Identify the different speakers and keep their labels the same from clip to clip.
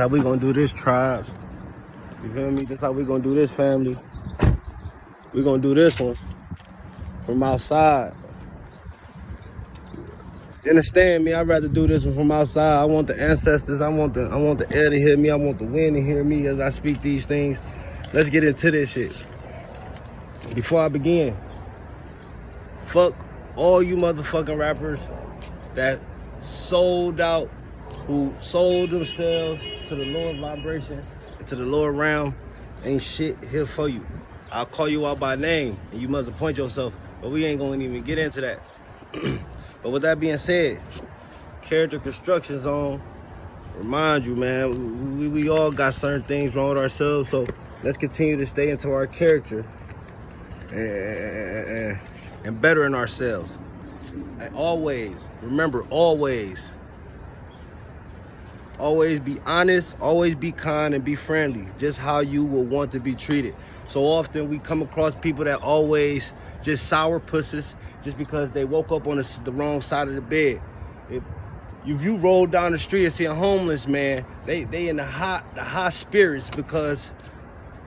Speaker 1: How we gonna do this, tribes? You feel me? That's how we gonna do this, family. We gonna do this one from outside. Understand me? I'd rather do this one from outside. I want the ancestors. I want the air to hear me. I want the wind to hear me as I speak these things. Let's get into this shit. Before I begin, fuck all you motherfucking rappers that sold out, who sold themselves to the lower vibration, to the lower realm. Ain't shit here for you. I'll call you out by name and you must appoint yourself, but we ain't gonna even get into that. But with that being said, character construction zone, remind you, man, we all got certain things wrong with ourselves, so let's continue to stay into our character and bettering ourselves. And always, remember, always be honest, always be kind, and be friendly, just how you will want to be treated. So often we come across people that always just sour pussies just because they woke up on the wrong side of the bed. If you roll down the street and see a homeless man, they in the high spirits because,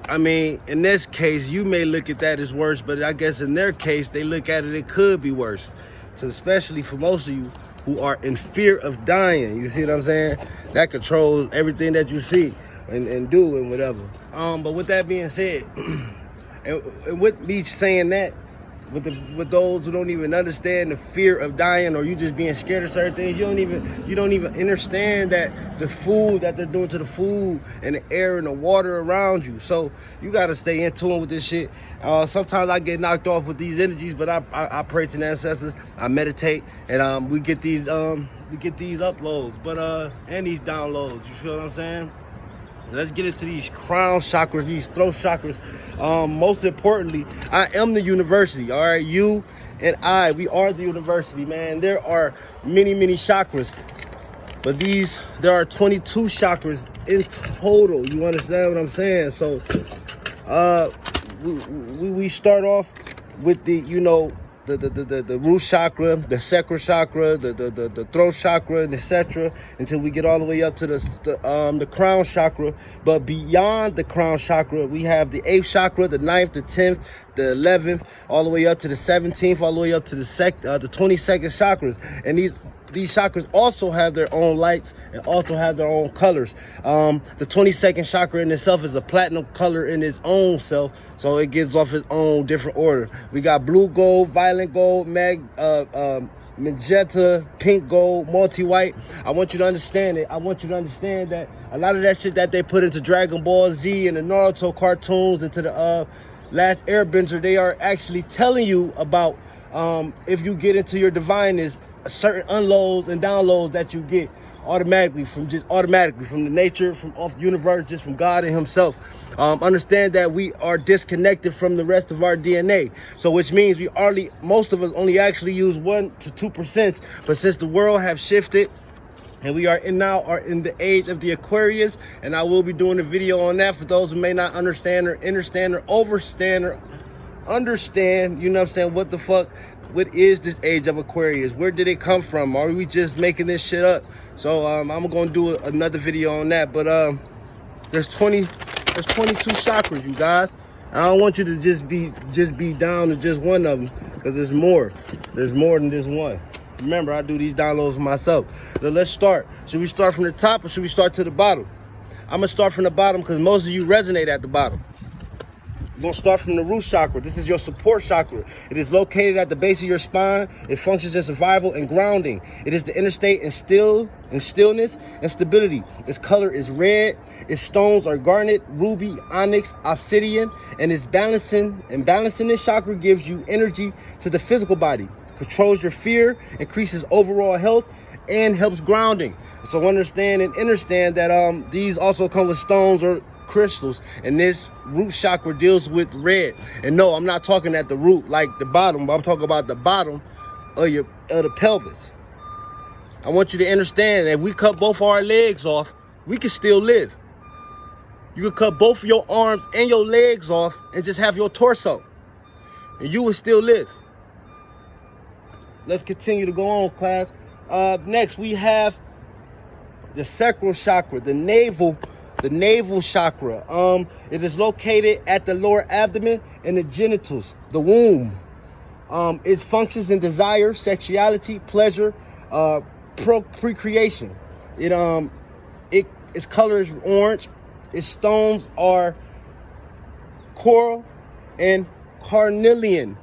Speaker 1: I mean, in this case, you may look at that as worse, but I guess in their case, they look at it could be worse. So especially for most of you who are in fear of dying, you see what I'm saying? That controls everything that you see and do and whatever. But with that being said, and with me saying that, with those who don't even understand the fear of dying, or you just being scared of certain things, you don't even understand that the food that they're doing to the food and the air and the water around you. So you gotta stay in tune with this shit. Sometimes I get knocked off with these energies, but I pray to the ancestors, I meditate, and we get these uploads, but and these downloads. You feel what I'm saying? Let's get into these crown chakras, these throat chakras. Most importantly, I am the university, all right? You and I, we are the university, man. There are many, many chakras, but there are 22 chakras in total. You understand what I'm saying? So we start off with the root chakra, the sacral chakra, the throat chakra, and etc. until we get all the way up to the crown chakra. But beyond the crown chakra, we have the 8th chakra, the 9th, the 10th, the 11th, all the way up to the 17th, all the way up to the 22nd chakras. And these chakras also have their own lights and also have their own colors. The 22nd chakra in itself is a platinum color in its own self, so it gives off its own different order. We got blue gold, violet gold, magenta, pink gold, multi-white. I want you to understand it. I want you to understand that a lot of that shit that they put into Dragon Ball Z and the Naruto cartoons, into the Last Airbender, they are actually telling you about if you get into your divineness, certain unloads and downloads that you get automatically from the nature, from off the universe, just from God and himself. Understand that we are disconnected from the rest of our DNA. So which means most of us only actually use 1 to 2%. But since the world have shifted and we are now in the age of the Aquarius, and I will be doing a video on that for those who may not understand or understand, you know what I'm saying, what is this age of Aquarius? Where did it come from? Are we just making this shit up? So I'm gonna do another video on that. But there's 22 chakras, you guys. I don't want you to just be down to just one of them, because there's more. There's more than just one. Remember, I do these downloads myself. So let's start. Should we start from the top or should we start to the bottom? I'm gonna start from the bottom because most of you resonate at the bottom. We're going to start from the root chakra. This is your support chakra. It is located at the base of your spine. It functions as survival and grounding. It is the inner state in stillness and stability. Its color is red. Its stones are garnet, ruby, onyx, obsidian, and balancing this chakra gives you energy to the physical body, controls your fear, increases overall health, and helps grounding. So understand that these also come with stones or crystals, and this root chakra deals with red. And no, I'm not talking at the root like the bottom, but I'm talking about the bottom of the pelvis. I want you to understand that if we cut both our legs off, we can still live. You could cut both of your arms and your legs off and just have your torso, and you will still live. Let's continue to go on, class. Next, we have the sacral chakra, the navel chakra. It is located at the lower abdomen and the genitals, the womb. It functions in desire, sexuality, pleasure, procreation. Its color is orange. Its stones are coral and carnelian.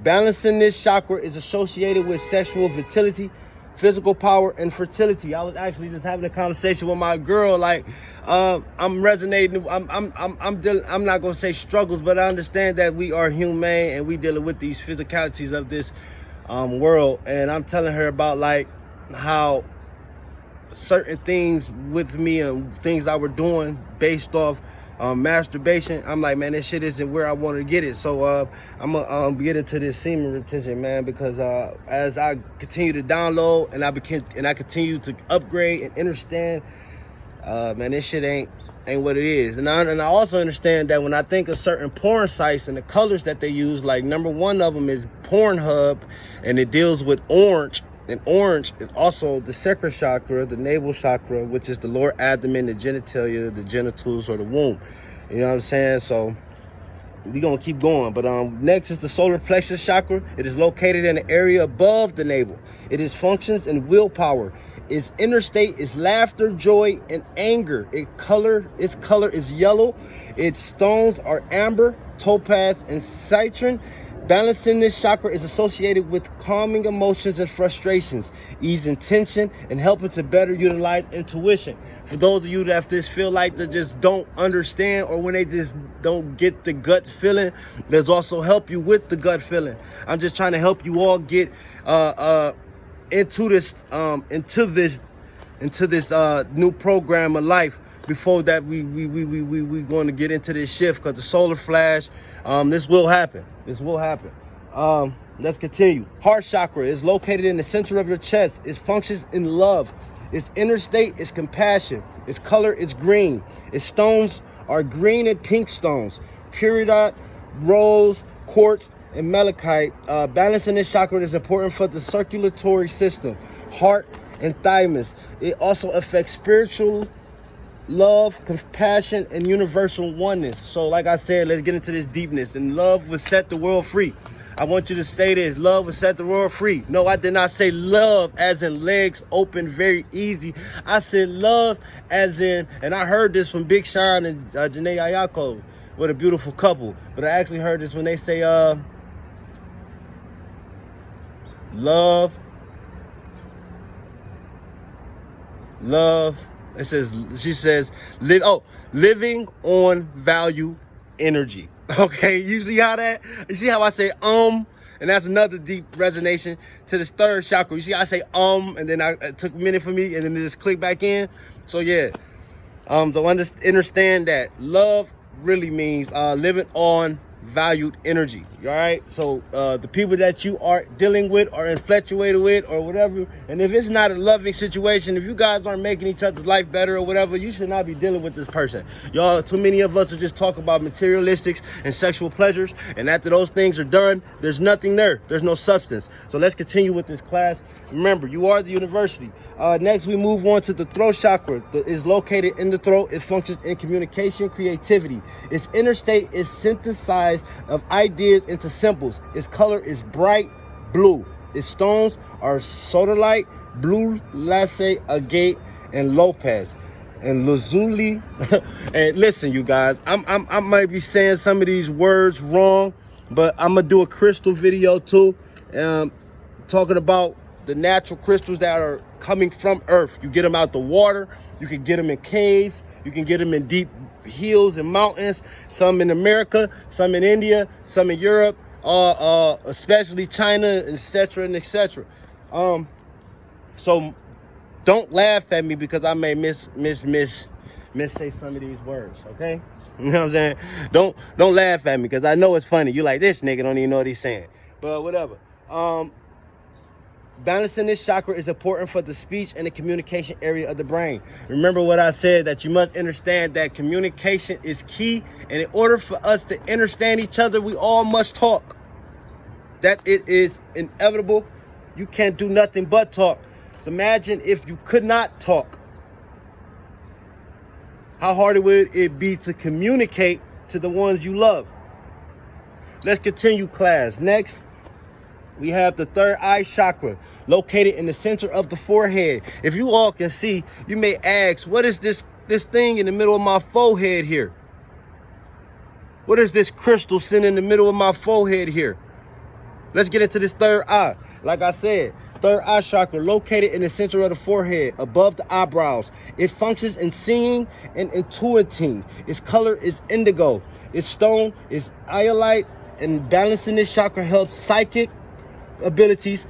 Speaker 1: Balancing this chakra is associated with sexual vitality, physical power, and fertility. I was actually just having a conversation with my girl. Like, I'm resonating. I'm not gonna say struggles, but I understand that we are humane and we dealing with these physicalities of this world. And I'm telling her about like how certain things with me and things I were doing based off masturbation. I'm like, man, this shit isn't where I want to get it. So I'm gonna get into this semen retention, man, because as I continue to download and I continue to upgrade and understand, man, this shit ain't what it is. And I also understand that when I think of certain porn sites and the colors that they use, like number one of them is Pornhub, and it deals with orange. And orange is also the sacral chakra, the navel chakra, which is the lower abdomen, the genitalia, the genitals, or the womb. You know what I'm saying? So we're going to keep going. But next is the solar plexus chakra. It is located in the area above the navel. It is functions and willpower. Its inner state is laughter, joy, and anger. Its color is yellow. Its stones are amber, topaz, and citron. Balancing this chakra is associated with calming emotions and frustrations, easing tension, and helping to better utilize intuition. For those of you that just feel like they just don't understand, or when they just don't get the gut feeling, there's also help you with the gut feeling. I'm just trying to help you all get into this new program of life. Before that, we going to get into this shift, because the solar flash, this will happen. Let's continue. Heart chakra is located in the center of your chest. It functions in love. Its inner state is compassion. Its color is green. Its stones are green and pink stones. Peridot, rose, quartz, and malachite. Balancing this chakra is important for the circulatory system, heart, and thymus. It also affects spiritual love, compassion, and universal oneness. So like I said, let's get into this deepness. And love will set the world free. I want you to say this: love will set the world free. No, I did not say love as in legs open very easy. I said love as in, and I heard this from Big Sean and Janae Ayako. What a beautiful couple. But I actually heard this when they say love. She says, living on value energy. Okay, you see how I say and that's another deep resonation to this third chakra. You see how I say and then it took a minute for me, and then it just clicked back in. So yeah, so understand that love really means living on valued energy. All right, so the people that you are dealing with or infatuated with or whatever, and if it's not a loving situation, if you guys aren't making each other's life better or whatever, you should not be dealing with this person. Y'all, too many of us are just talking about materialistics and sexual pleasures, and after those things are done, there's nothing there. There's no substance. So let's continue with this class. Remember, you are the university. Next, we move on to the throat chakra. It is located in the throat. It functions in communication, creativity. Its inner state is synthesized of ideas into symbols. Its color is bright blue. Its stones are sodalite, blue lace, agate, and lopez, and lazuli. And listen, you guys, I might be saying some of these words wrong, but I'm gonna do a crystal video too, talking about the natural crystals that are coming from Earth. You get them out the water. You can get them in caves. You can get them in deep hills and mountains. Some in America, some in India, some in Europe, especially China, etc. and etc. So don't laugh at me because I may miss say some of these words. Okay, you know what I'm saying? Don't laugh at me because I know it's funny. You like, this nigga don't even know what he's saying, but whatever. Balancing this chakra is important for the speech and the communication area of the brain. Remember what I said, that you must understand that communication is key. And in order for us to understand each other, we all must talk. That it is inevitable. You can't do nothing but talk. So imagine if you could not talk. How hard would it be to communicate to the ones you love? Let's continue, class. Next, we have the third eye chakra, located in the center of the forehead. If you all can see, you may ask, what is this thing in the middle of my forehead here? What is this crystal sitting in the middle of my forehead here? Let's get into this third eye. Like I said, third eye chakra, located in the center of the forehead, above the eyebrows. It functions in seeing and intuiting. Its color is indigo. Its stone is iolite, and balancing this chakra helps psychic abilities,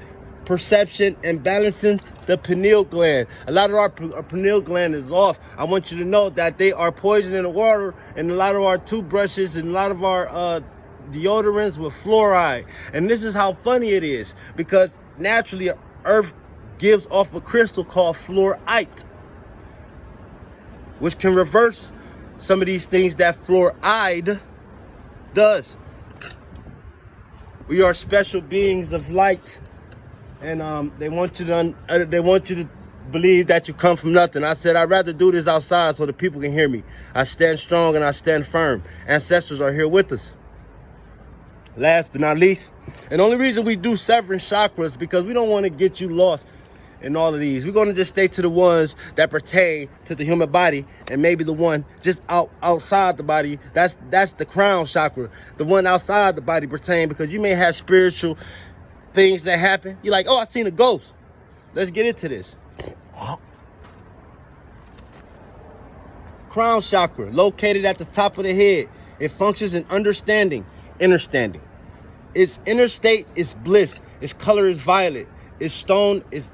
Speaker 1: perception, and balancing the pineal gland. A lot of our pineal gland is off. I want you to know that they are poison in the water, and a lot of our toothbrushes and a lot of our deodorants with fluoride. And this is how funny it is, because naturally Earth gives off a crystal called fluorite, which can reverse some of these things that fluoride does. We are special beings of light, and they want you to believe that you come from nothing. I said I'd rather do this outside so the people can hear me. I stand strong and I stand firm. Ancestors are here with us. Last but not least, and the only reason we do seven chakras because we don't want to get you lost in all of these. We're going to just stay to the ones that pertain to the human body, and maybe the one just outside the body. That's the crown chakra. The one outside the body pertain because you may have spiritual things that happen. You're like, oh, I seen a ghost. Let's get into this. Crown chakra, located at the top of the head. It functions in understanding, understanding. Its inner state is bliss. Its color is violet. Its stone is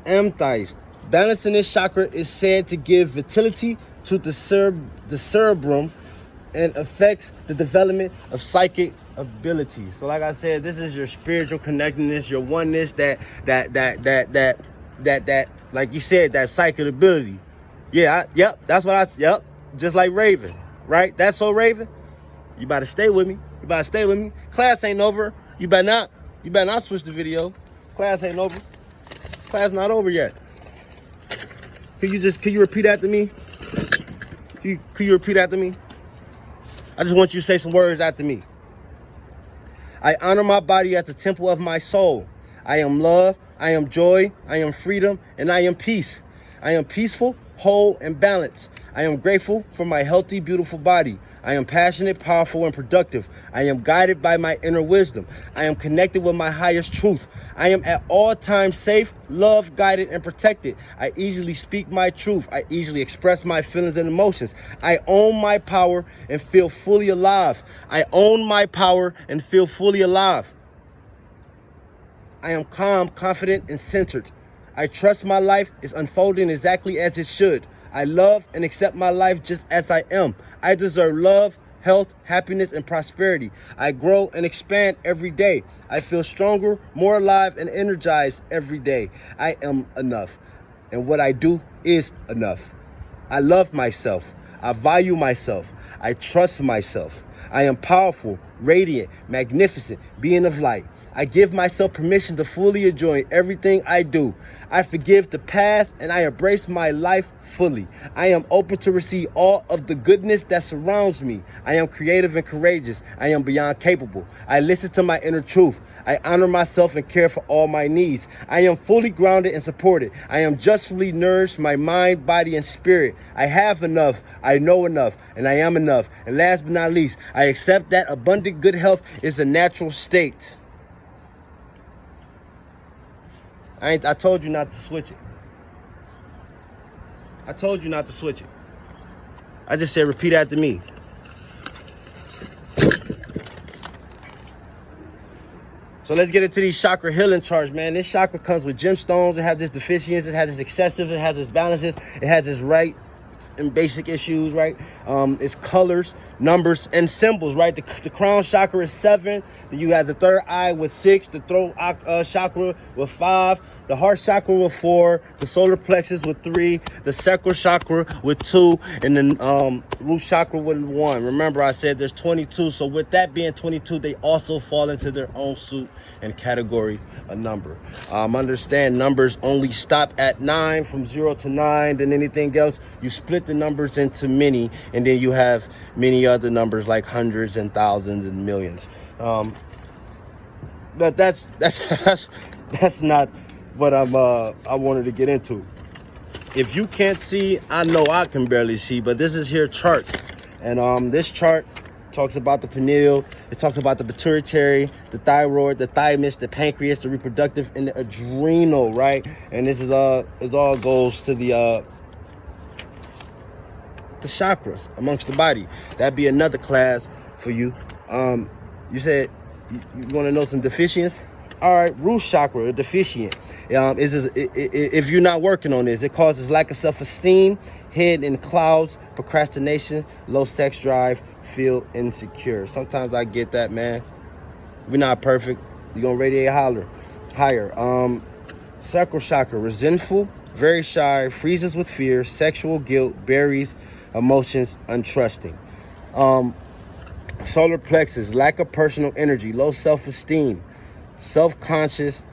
Speaker 1: amethyst. Balancing this chakra is said to give vitality to the cerebrum and affects the development of psychic abilities. So like I said, this is your spiritual connectedness, your oneness, that like you said, that psychic ability. Yeah, that's what just like Raven, right? That's so Raven. You better stay with me. You better stay with me. Class ain't over. You better not switch the video. Class ain't over. Class not over yet. Can you repeat after me? Can you repeat after me? I just want you to say some words after me. I honor my body as the temple of my soul. I am love, I am joy, I am freedom, and I am peace. I am peaceful, whole, and balanced. I am grateful for my healthy, beautiful body. I am passionate, powerful, and productive. I am guided by my inner wisdom. I am connected with my highest truth. I am at all times safe, loved, guided, and protected. I easily speak my truth. I easily express my feelings and emotions. I own my power and feel fully alive. I own my power and feel fully alive. I am calm, confident, and centered. I trust my life is unfolding exactly as it should. I love and accept my life just as I am. I deserve love, health, happiness, and prosperity. I grow and expand every day. I feel stronger, more alive, and energized every day. I am enough, and what I do is enough. I love myself. I value myself. I trust myself. I am powerful, radiant, magnificent, being of light. I give myself permission to fully enjoy everything I do. I forgive the past and I embrace my life fully. I am open to receive all of the goodness that surrounds me. I am creative and courageous. I am beyond capable. I listen to my inner truth. I honor myself and care for all my needs. I am fully grounded and supported. I am justly nourished, my mind, body, and spirit. I have enough. I know enough, and I am enough. And last but not least, I accept that abundant good health is a natural state. I told you not to switch it. I told you not to switch it. I just said repeat after me. So let's get into these chakra healing charts, man. This chakra comes with gemstones. It has this deficiency. It has this excessive. It has this balances. It has this right and basic issues, right? It's colors, numbers, and symbols, right? The crown chakra is 7. Then you have the third eye with 6, the throat chakra with 5, the heart chakra with 4, the solar plexus with 3, the sacral chakra with 2, and then root chakra with 1. Remember, I said there's 22. So with that being 22, they also fall into their own suit and categories of number. Understand numbers only stop at 9, from 0 to 9. Then anything else, you split the numbers into many, and then you have many other numbers like hundreds and thousands and millions. But that's not what I wanted to get into. If you can't see, I know I can barely see, but this is here charts, and this chart talks about the pineal. It talks about the pituitary, the thyroid, the thymus, the pancreas, the reproductive, and the adrenal, right? And this is it all goes to the chakras amongst the body. That'd be another class for you. You said you want to know some deficiencies? All right, root chakra, a deficient. If you're not working on this, it causes lack of self-esteem, head in clouds, procrastination, low sex drive, feel insecure. Sometimes I get that, man. We're not perfect. You're going to radiate higher. Sacral chakra, resentful, very shy, freezes with fear, sexual guilt, buries emotions, untrusting. Solar plexus, lack of personal energy, low self-esteem, self-conscious,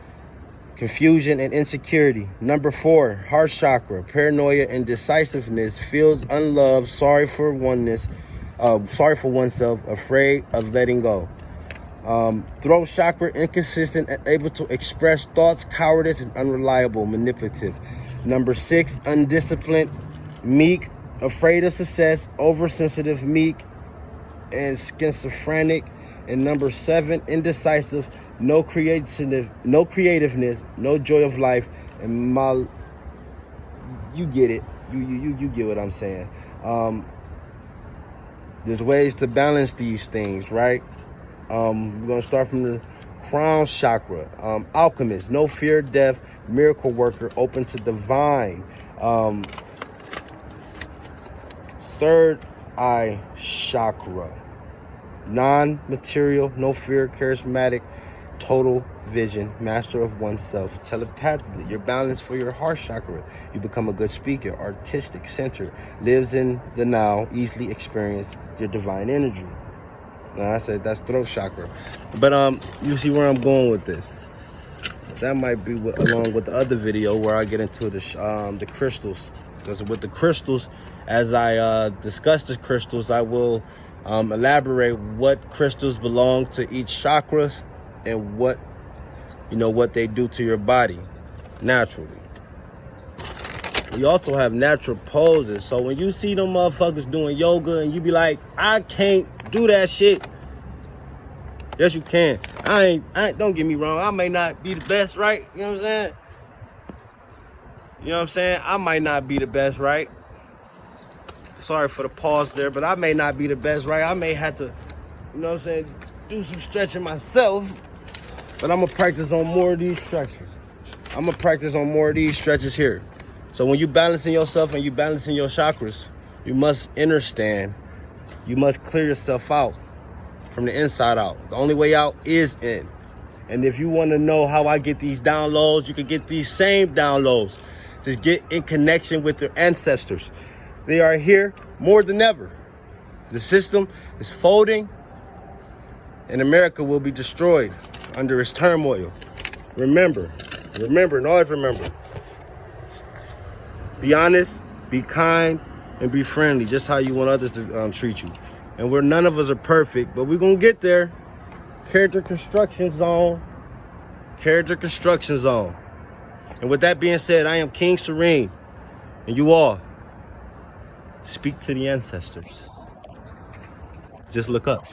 Speaker 1: confusion, and insecurity. Number 4, heart chakra, paranoia and decisiveness, feels unloved, sorry for oneself, afraid of letting go. Throat chakra, inconsistent, able to express thoughts, cowardice, and unreliable, manipulative. Number 6, undisciplined, meek, afraid of success, oversensitive, meek, and schizophrenic. And number 7, indecisive, no creativeness, no joy of life, and you get it. You get what I'm saying. There's ways to balance these things, right? We're gonna start from the crown chakra. Alchemist, no fear of death, miracle worker, open to divine. Third eye chakra, non-material, no fear, charismatic, total vision, master of oneself, telepathically. You're balanced for your heart chakra. You become a good speaker, artistic, center, lives in the now, easily experience your divine energy. Now I said that's throat chakra, but you see where I'm going with this. That might be along with the other video where I get into the crystals, because with the crystals, as I discuss the crystals, I will elaborate what crystals belong to each chakras and what they do to your body naturally. We also have natural poses. So when you see them motherfuckers doing yoga and you be like, I can't do that shit. Yes, you can. I ain't, don't get me wrong. I may not be the best, right? You know what I'm saying? You know what I'm saying? I might not be the best, right? Sorry for the pause there, but I may not be the best, right? I may have to, you know what I'm saying, do some stretching myself. But I'm going to practice on more of these stretches. I'm going to practice on more of these stretches here. So when you balancing yourself and you balancing your chakras, you must understand, you must clear yourself out from the inside out. The only way out is in. And if you want to know how I get these downloads, you can get these same downloads. Just get in connection with your ancestors. They are here more than ever. The system is folding, and America will be destroyed under its turmoil. Remember, and always remember. Be honest, be kind, and be friendly, just how you want others to treat you. And none of us are perfect, but we're going to get there. Character construction zone. Character construction zone. And with that being said, I am King Serene, and you all speak to the ancestors. Just look up.